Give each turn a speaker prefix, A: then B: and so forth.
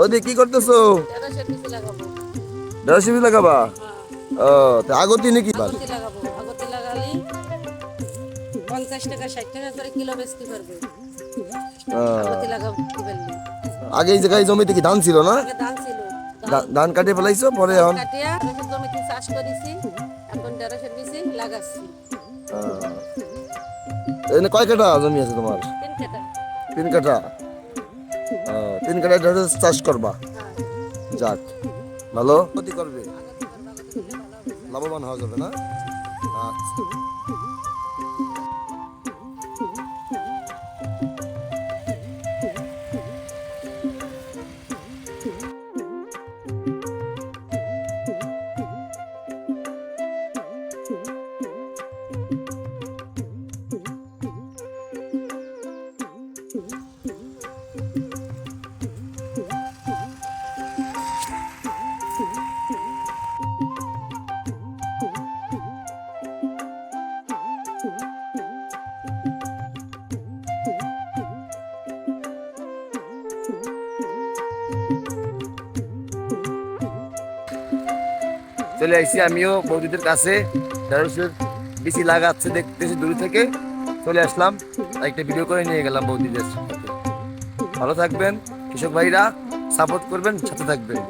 A: ওদি কি করতেছো?
B: ঢেঁড়সের বীজ লাগাবো।
A: ঢেঁড়সের বীজ লাগাবা?
B: হ্যাঁ,
A: ও তা আগতি নাকি বার?
B: আগতি লাগাবো। আগতি লাগালি 50 টাকা 60 টাকা করে কিলো বেচতে পারবে। আগতি লাগাবো পারলি।
A: আগে এই জায়গায় জমিতে কি ধান ছিল না?
B: আগে ধান ছিল।
A: ধান কাটিয়ে ফেলাইছো পরে
B: ধান
A: এখন?
B: কাটিয়া ঢেঁড়সের জমিতে চাষ করেছি। এখন ঢেঁড়সের বীজ লাগাচ্ছি।
A: এখানে কয় কাঠা জমি আছে তোমার?
B: 3 কাঠা।
A: 3 কাঠা। 3 কাঠা ঢেঁড়স চাষ করবা?
B: হ্যাঁ,
A: যাক, ভালো ক্ষতি করবে,
B: আগতি করবো। আগতি করলে ভালো হবে।
A: লাভবান হওয়া যাবে না? আচ্ছা। চলে আসছি আমিও বৌদিদের কাছে, ঢেঁড়সের বেশি লাগাচ্ছে দেখতেছি দূর থেকে, চলে আসলাম, একটা ভিডিও করে নিয়ে গেলাম বৌদিদের সাথে। ভালো থাকবেন কৃষক ভাইরা, সাপোর্ট করবেন, সাথে থাকবেন।